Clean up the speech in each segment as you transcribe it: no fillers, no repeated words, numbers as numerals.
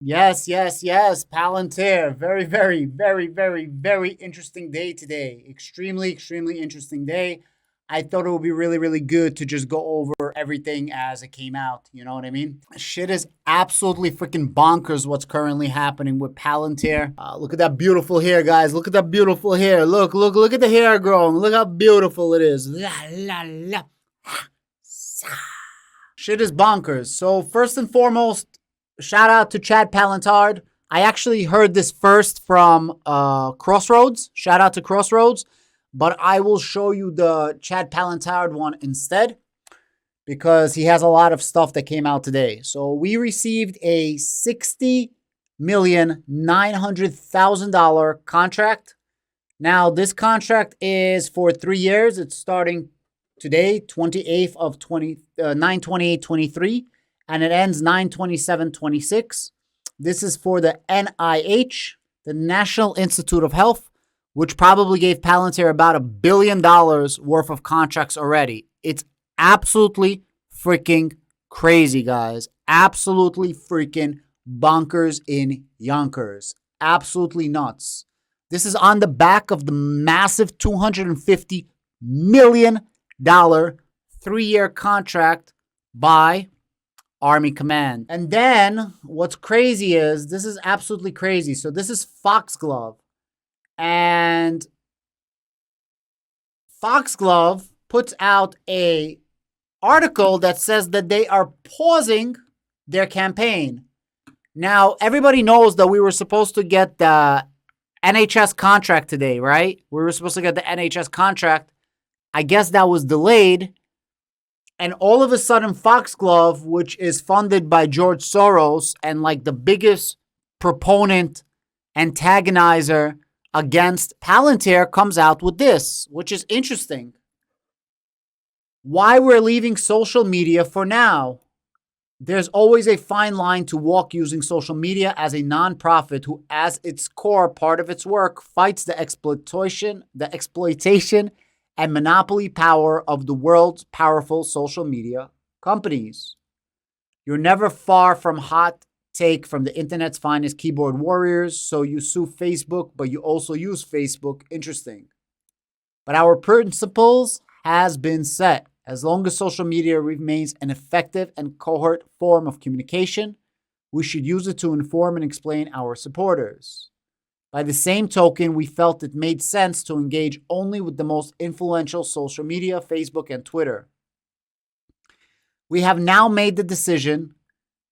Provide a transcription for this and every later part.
Yes, yes, yes. Palantir. Very, very, very, very, very interesting day today. Extremely, extremely interesting day. I thought it would be really, really good to just go over everything as it came out. You know what I mean? Shit is absolutely freaking bonkers what's currently happening with Palantir. Look at that beautiful hair, guys. Look at that beautiful hair. Look, look, look at the hair growing. Look how beautiful it is. La, la, la. Shit is bonkers. So, first and foremost, shout out to Chad Palantard. I actually heard this first from Crossroads. Shout out to Crossroads. But I will show you the Chad Palantard one instead because he has a lot of stuff that came out today. So we received a $60,900,000 contract. Now, this contract is for 3 years. It's starting today, 28th of 9/28/23, and it ends 9/27/26. This is for the NIH, the National Institute of Health, which probably gave Palantir about $1 billion worth of contracts already. It's absolutely freaking crazy, guys. Absolutely freaking bonkers in yonkers. Absolutely nuts. This is on the back of the massive $250 million 3-year contract by Army Command. And then what's crazy is this is absolutely crazy. So this is Foxglove. And Foxglove puts out a article that says that they are pausing their campaign. Now, everybody knows that we were supposed to get the NHS contract today, right? We were supposed to get the NHS contract. I guess that was delayed. And all of a sudden, Foxglove, which is funded by George Soros and like the biggest proponent, antagonizer against Palantir, comes out with this, which is interesting. Why we're leaving social media for now. There's always a fine line to walk using social media as a nonprofit who, as its core part of its work, fights the exploitation and monopoly power of the world's powerful social media companies. You're never far from hot take from the internet's finest keyboard warriors, so you sue Facebook, but you also use Facebook. Interesting. But our principles has been set. As long as social media remains an effective and coherent form of communication, we should use it to inform and explain our supporters. By the same token, we felt it made sense to engage only with the most influential social media, Facebook and Twitter. We have now made the decision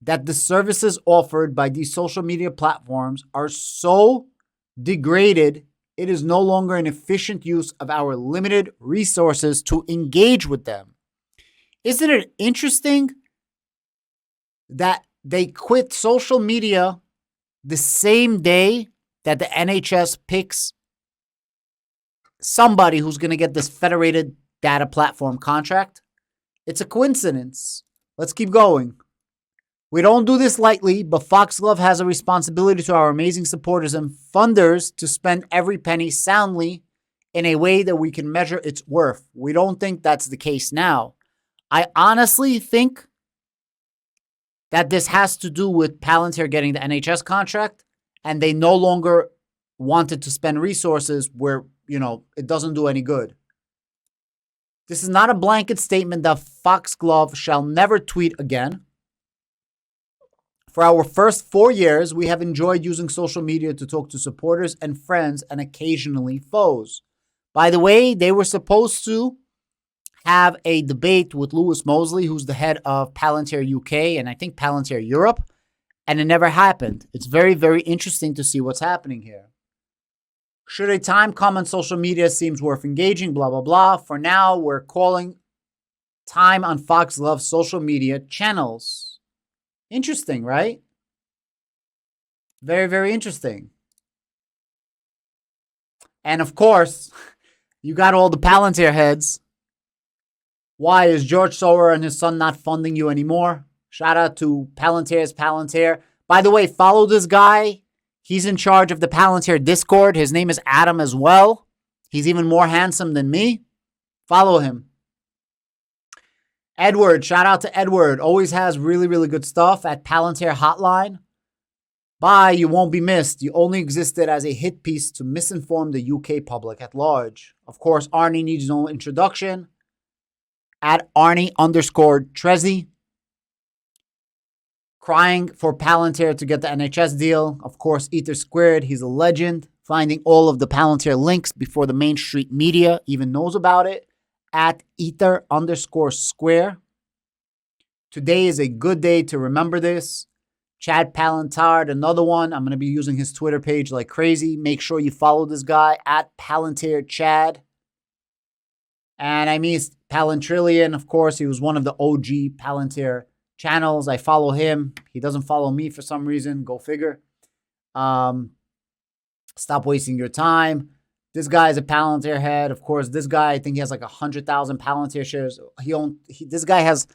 that the services offered by these social media platforms are so degraded, it is no longer an efficient use of our limited resources to engage with them. Isn't it interesting that they quit social media the same day that the NHS picks somebody who's going to get this federated data platform contract? It's a coincidence. Let's keep going. We don't do this lightly, but Foxglove has a responsibility to our amazing supporters and funders to spend every penny soundly in a way that we can measure its worth. We don't think that's the case now. I honestly think that this has to do with Palantir getting the NHS contract, and they no longer wanted to spend resources where, it doesn't do any good. This is not a blanket statement that Foxglove shall never tweet again. For our first 4 years, we have enjoyed using social media to talk to supporters and friends and occasionally foes. By the way, they were supposed to have a debate with Lewis Mosley, who's the head of Palantir UK and I think Palantir Europe, and it never happened. It's very, very interesting to see what's happening here. Should a time come on social media seems worth engaging, blah, blah, blah. For now, we're calling time on Foxglove's social media channels. Interesting, right? Very, very interesting. And of course, you got all the Palantir heads. Why is George Soros and his son not funding you anymore? Shout out to Palantir's Palantir. By the way, follow this guy. He's in charge of the Palantir Discord. His name is Adam as well. He's even more handsome than me. Follow him. Edward, shout out to Edward. Always has really, really good stuff at Palantir Hotline. Bye, you won't be missed. You only existed as a hit piece to misinform the UK public at large. Of course, Arnie needs no introduction. At Arnie_Trezzi. Crying for Palantir to get the NHS deal. Of course, Ether Squared, he's a legend. Finding all of the Palantir links before the main street media even knows about it. At Ether_Square. Today is a good day to remember this. Chad Palantir, another one. I'm going to be using his Twitter page like crazy. Make sure you follow this guy at Palantir Chad. And I mean, Palantrillion, of course, he was one of the OG Palantir channels. I follow him. He doesn't follow me for some reason. Go figure. Stop wasting your time. This guy is a Palantir head. Of course, this guy, I think he has like 100,000 Palantir shares. This guy has,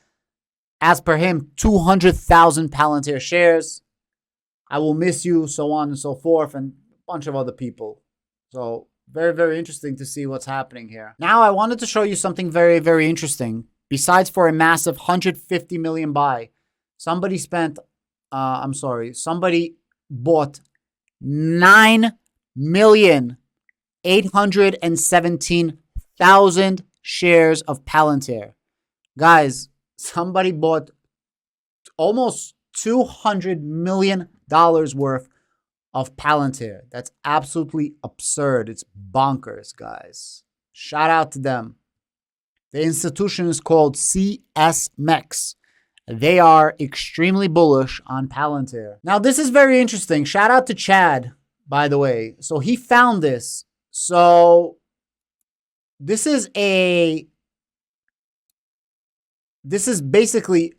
as per him, 200,000 Palantir shares. I will miss you, so on and so forth, and a bunch of other people. So very, very interesting to see what's happening here. Now, I wanted to show you something very, very interesting. Besides for a massive 150 million buy, somebody bought 9,817,000 shares of Palantir. Guys, somebody bought almost $200 million worth of Palantir. That's absolutely absurd. It's bonkers, guys. Shout out to them. The institution is called CSMEX. They are extremely bullish on Palantir. Now, this is very interesting. Shout out to Chad, by the way. So he found this. So this is basically,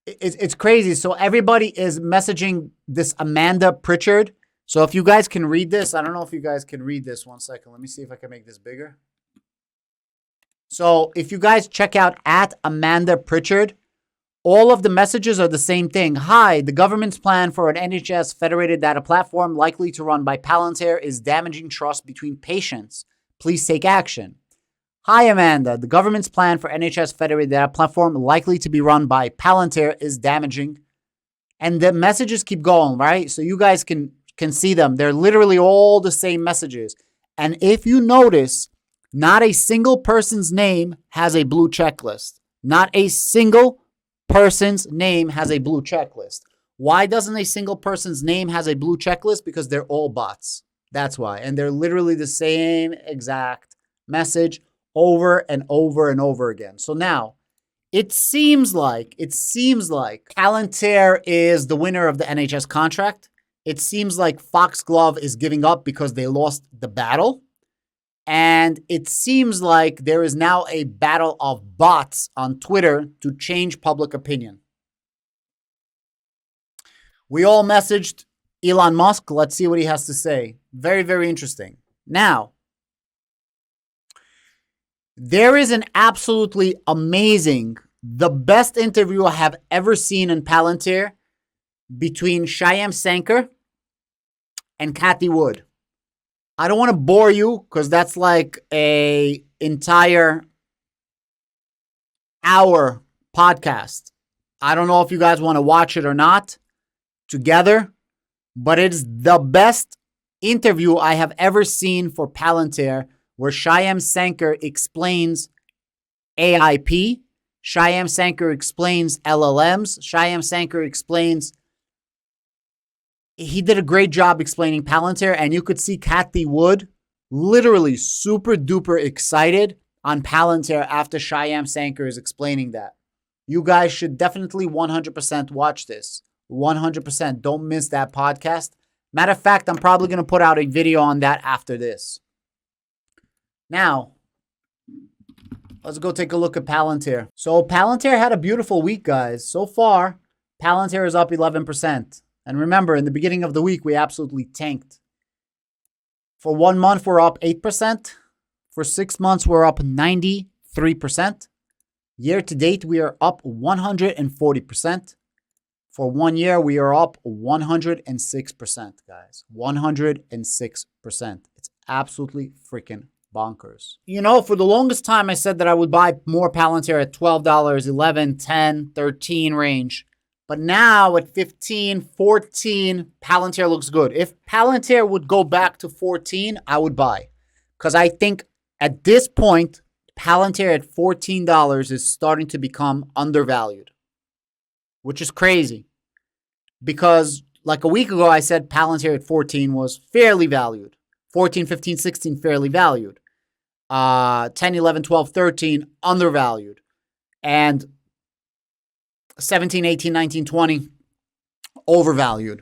it's crazy. So everybody is messaging this Amanda Pritchard. So if you guys can read this, I don't know if you guys can read this. 1 second. Let me see if I can make this bigger. So if you guys check out at Amanda Pritchard, all of the messages are the same thing. Hi, the government's plan for an NHS federated data platform likely to run by Palantir is damaging trust between patients. Please take action. Hi, Amanda. The government's plan for NHS federated data platform likely to be run by Palantir is damaging. And the messages keep going, right? So you guys can see them. They're literally all the same messages. And if you notice, not a single person's name has a blue checklist. Not a single person's name has a blue checklist. Why doesn't a single person's name has a blue checklist? Because they're all bots. That's why. And they're literally the same exact message over and over and over again. So now, it seems like Palantir is the winner of the NHS contract. It seems like Foxglove is giving up because they lost the battle. And it seems like there is now a battle of bots on Twitter to change public opinion. We all messaged Elon Musk. Let's see what he has to say. Very, very interesting. Now, there is an absolutely amazing, the best interview I have ever seen in Palantir between Shyam Sankar and Cathie Wood. I don't want to bore you because that's like an entire hour podcast. I don't know if you guys want to watch it or not together, but it's the best interview I have ever seen for Palantir, where Shyam Sankar explains AIP, Shyam Sankar explains LLMs, Shyam Sankar explains. He did a great job explaining Palantir, and you could see Cathie Wood literally super duper excited on Palantir after Shyam Sankar is explaining that. You guys should definitely 100% watch this. 100%. Don't miss that podcast. Matter of fact, I'm probably going to put out a video on that after this. Now, let's go take a look at Palantir. So Palantir had a beautiful week, guys. So far, Palantir is up 11%. And remember, in the beginning of the week, we absolutely tanked. For 1 month, we're up 8%. For 6 months, we're up 93%. Year to date, we are up 140%. For 1 year, we are up 106%, guys. 106%. It's absolutely freaking bonkers. You know, for the longest time, I said that I would buy more Palantir at $12, $11, $10, $13 range. But now at 15, 14, Palantir looks good. If Palantir would go back to 14, I would buy. Because I think at this point, Palantir at $14 is starting to become undervalued, which is crazy. Because like a week ago, I said Palantir at 14 was fairly valued. 14, 15, 16, fairly valued. 10, 11, 12, 13, undervalued. And 17, 18, 19, 20, overvalued.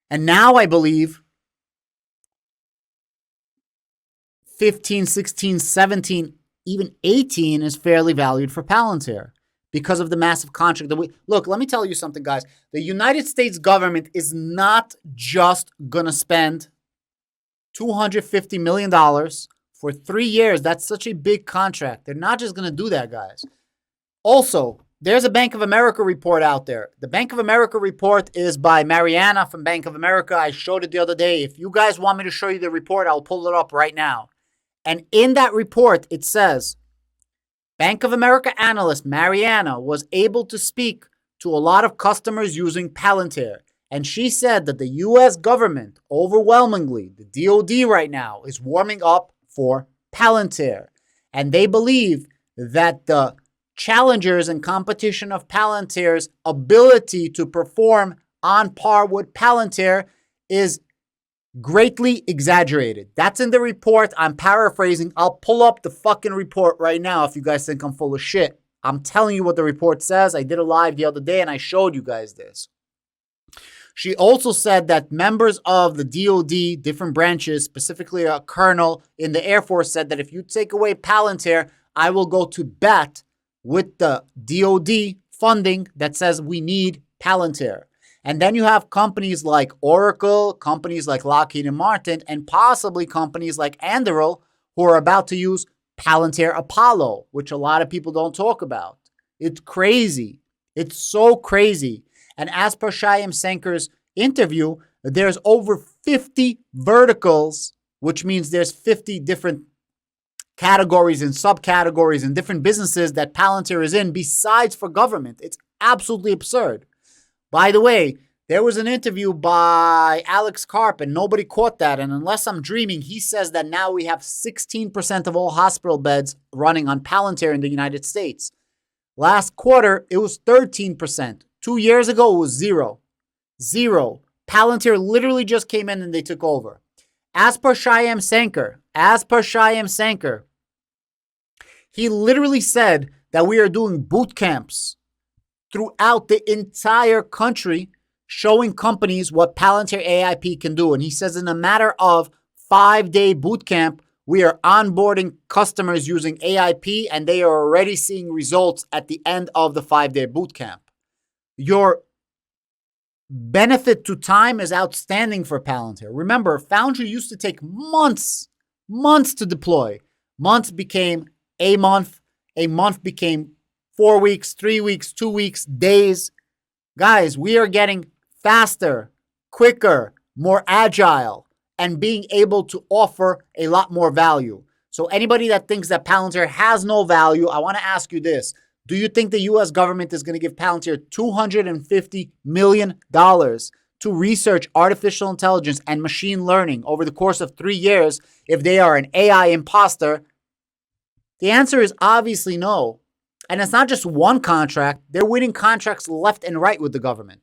And now I believe 15, 16, 17, even 18 is fairly valued for Palantir because of the massive contract that look, let me tell you something, guys. The United States government is not just going to spend $250 million for 3 years. That's such a big contract. They're not just going to do that, guys. Also, there's a Bank of America report out there. The Bank of America report is by Mariana from Bank of America. I showed it the other day. If you guys want me to show you the report, I'll pull it up right now. And in that report, it says, Bank of America analyst Mariana was able to speak to a lot of customers using Palantir. And she said that the U.S. government, overwhelmingly, the DOD right now, is warming up for Palantir. And they believe that the challengers and competition of Palantir's ability to perform on par with Palantir is greatly exaggerated. That's in the report. I'm paraphrasing. I'll pull up the fucking report right now if you guys think I'm full of shit. I'm telling you what the report says. I did a live the other day and I showed you guys this. She also said that members of the DOD, different branches, specifically a colonel in the Air Force, said that if you take away Palantir, I will go to bat with the DOD funding that says we need Palantir. And then you have companies like Oracle, companies like Lockheed and Martin, and possibly companies like Anduril who are about to use Palantir Apollo, which a lot of people don't talk about. It's crazy. It's so crazy. And as per Shyam Sankar's interview, there's over 50 verticals, which means there's 50 different categories and subcategories and different businesses that Palantir is in besides for government. It's absolutely absurd. By the way, there was an interview by Alex Karp and nobody caught that. And unless I'm dreaming, he says that now we have 16% of all hospital beds running on Palantir in the United States. Last quarter, it was 13%. 2 years ago, it was zero. Zero. Palantir literally just came in and they took over. As per Shyam Sankar, he literally said that we are doing boot camps throughout the entire country showing companies what Palantir AIP can do. And he says in a matter of 5-day boot camp, we are onboarding customers using AIP and they are already seeing results at the end of the 5-day boot camp. Your benefit to time is outstanding for Palantir. Remember, Foundry used to take months to deploy. Months became a month became 4 weeks, 3 weeks, 2 weeks, days. Guys, we are getting faster, quicker, more agile, and being able to offer a lot more value. So anybody that thinks that Palantir has no value, I want to ask you this. Do you think the U.S. government is going to give Palantir $250 million to research artificial intelligence and machine learning over the course of 3 years if they are an AI imposter? The answer is obviously no. And it's not just one contract. They're winning contracts left and right with the government.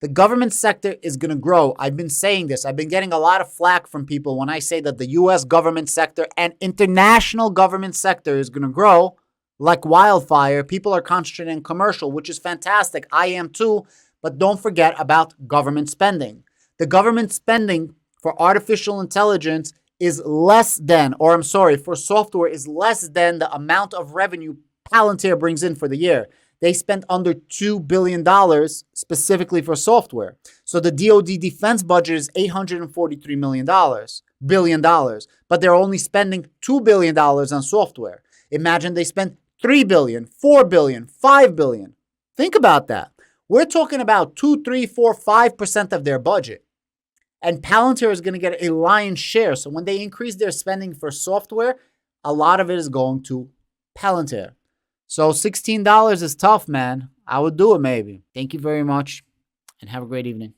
The government sector is going to grow. I've been saying this. I've been getting a lot of flack from people when I say that the U.S. government sector and international government sector is going to grow like wildfire. People are concentrating on commercial, which is fantastic. I am too. But don't forget about government spending. The government spending for artificial intelligence is less than, for software is less than the amount of revenue Palantir brings in for the year. They spent under $2 billion specifically for software. So the DoD defense budget is $843 billion, but they're only spending $2 billion on software. Imagine they spent $3 billion, $4 billion, $5 billion. Think about that. We're talking about 2, 3, 4, 5% of their budget. And Palantir is going to get a lion's share. So when they increase their spending for software, a lot of it is going to Palantir. So $16 is tough, man. I would do it maybe. Thank you very much. and have a great evening.